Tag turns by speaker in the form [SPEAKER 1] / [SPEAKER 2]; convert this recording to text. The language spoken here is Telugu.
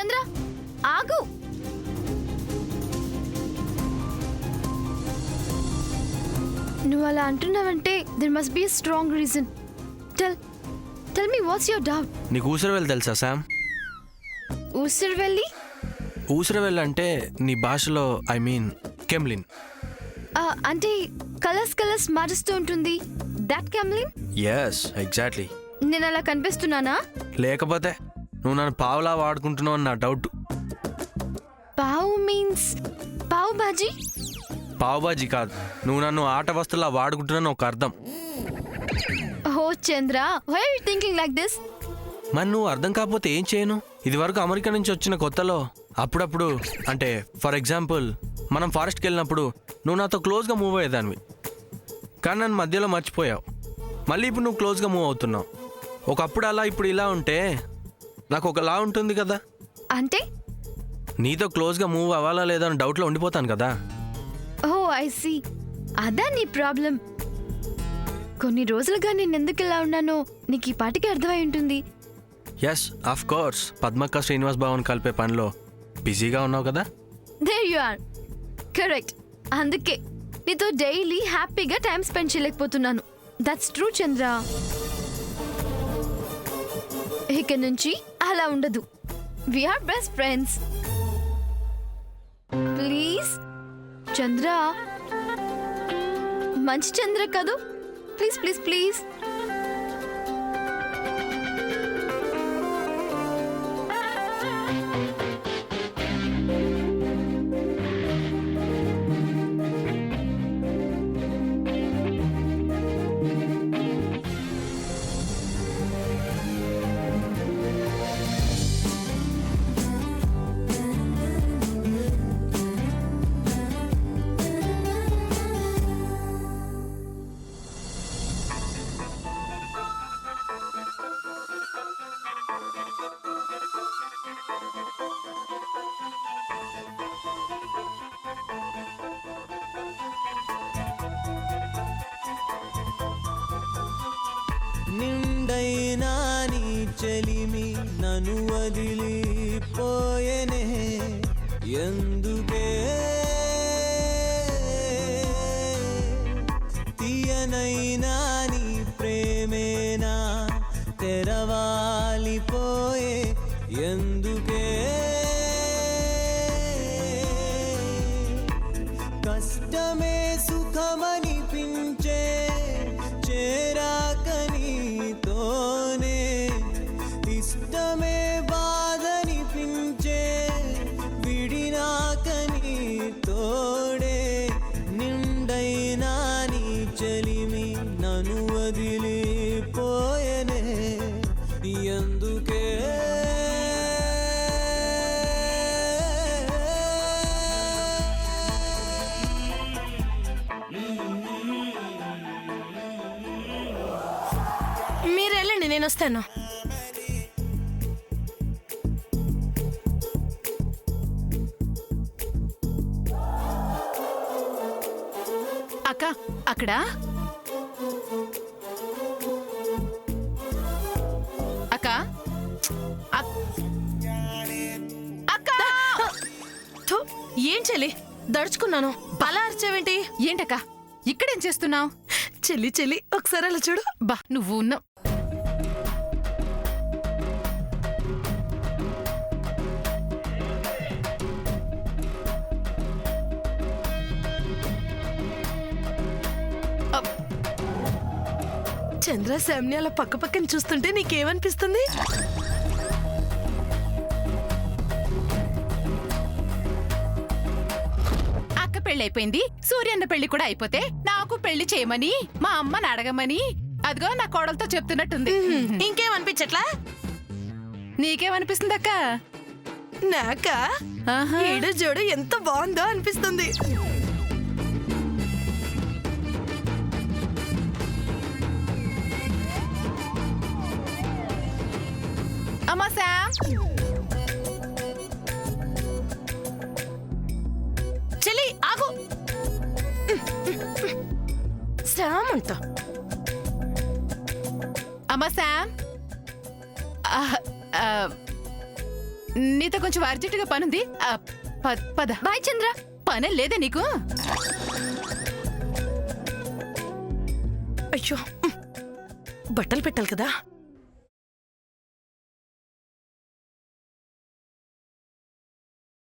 [SPEAKER 1] చంద్ర ఆగు. నువ్వు అలా అంటున్నావంటే there must be strong reason. Tell me what's your doubt.
[SPEAKER 2] నీకు ఊసరవెల్లి తెలుసా శామ్?
[SPEAKER 1] ఊసరవెల్లి?
[SPEAKER 2] ఊసరవెల్లి అంటే నీ భాషలో ఐ మీన్ కెమ్లిన్.
[SPEAKER 1] అంటే కలర్స్ మారుస్తూ ఉంటుంది, దట్ కెమ్లిన్?
[SPEAKER 2] Yes exactly.
[SPEAKER 1] నేను అలా కనిపిస్తున్నానా?
[SPEAKER 2] లేకపోతే నువ్వు నన్ను పావులా వాడుకుంటున్నావు అని నా డౌట్.
[SPEAKER 1] పావు మీన్స్ పావు బాజీ?
[SPEAKER 2] పావు బాజీ కాదు, నువ్వు నన్ను ఆట వస్తువులా వాడుకుంటున్నాను ఒక అర్థం.
[SPEAKER 1] ఓ Chandra, why are you thinking like this?
[SPEAKER 2] మరి నువ్వు అర్థం కాకపోతే ఏం చేయను? ఇది వరకు అమెరికా నుంచి వచ్చిన కొత్తలో అప్పుడప్పుడు, అంటే ఫర్ ఎగ్జాంపుల్ మనం ఫారెస్ట్కి వెళ్ళినప్పుడు నువ్వు నాతో క్లోజ్గా మూవ్ అయ్యేదానివి, కానీ నన్ను మధ్యలో మర్చిపోయావు. మళ్ళీ ఇప్పుడు నువ్వు క్లోజ్గా మూవ్ అవుతున్నావు. ఒకప్పుడు అలా ఇప్పుడు ఇలా ఉంటే నాకు ఒకలా ఉంటుంది కదా.
[SPEAKER 1] అంటే
[SPEAKER 2] నీతో క్లోజ్గా మూవ్ అవ్వాలా లేదా అని డౌట్లో ఉండిపోతాను కదా.
[SPEAKER 1] ఓ ఐ సీ, అదా నీ ప్రాబ్లం. కొన్ని రోజులుగా నేను ఎందుకు ఇలా ఉన్నానో నీకు ఈ పాటికి అర్థమై ఉంటుంది.
[SPEAKER 2] ఎస్ ఆఫ్ కోర్స్, పద్మక్క శ్రీనివాస్ భవన్ కలిపే పనిలో బిజీగా ఉన్నావు కదా.
[SPEAKER 1] There you are, correct. అందుకే నీతో డైలీ హ్యాపీగా టైం స్పెండ్ చేయలేకపోతున్నాను. That's true Chandra. ఇక నుంచి అలా ఉండదు. We are best friends. Please Chandra, మంచి చంద్ర కాదు. Please please please.
[SPEAKER 3] నిండైనా నీ చెలిమి నన్ను వదిలిపోయేనే, ఎందుకే తీయనైనా నీ ప్రేమేనా తెరవాలిపోయే, ఎందుకే కష్టమే సుఖమనిపించే చేరాక నీతోనే, ఇష్టమే బాధనిపించే విడినాక నీతోడే, నిండైనా నీ చెలిమి నన్ను వదిలిపోయేనే, ఎందుకే
[SPEAKER 4] మీరెళ్ళండి, నేను వస్తాను.
[SPEAKER 5] అక్క అక్కడ అక్క అక్క
[SPEAKER 4] థు, ఏం చెల్లి దడుచుకున్నాను, అలా అరిచావేంటి?
[SPEAKER 5] ఏంటక్క ఇక్కడేం చేస్తున్నావు?
[SPEAKER 4] చెల్లి చెల్లి ఒకసారి అలా చూడు.
[SPEAKER 5] బా నువ్వు ఉన్నావు.
[SPEAKER 4] చంద్ర శామ్ని అలా పక్క పక్కన చూస్తుంటే నీకేమనిపిస్తుంది?
[SPEAKER 5] అక్క పెళ్లి అయిపోయింది, సూర్యన్న పెళ్లి కూడా అయిపోతే నాకు పెళ్లి చేయమని మా అమ్మని అడగమని అదిగో నా కోడలతో చెప్తున్నట్టుంది.
[SPEAKER 4] ఇంకేమనిపించట్లా?
[SPEAKER 5] నీకేమనిపిస్తుంది అక్క?
[SPEAKER 4] నాకా ఈడు జోడు ఎంత బాగుందో అనిపిస్తుంది.
[SPEAKER 5] అమ్మా శామ్,
[SPEAKER 4] చెల్లి ఆగు. శామ్ అంట.
[SPEAKER 5] అమ్మా శామ్, నీతో కొంచెం అర్జెంటుగా పనుంది పద.
[SPEAKER 1] బాయ్ చంద్ర.
[SPEAKER 5] పనే లేదా నీకు?
[SPEAKER 4] అయ్యో బట్టలు పెట్టాలి కదా.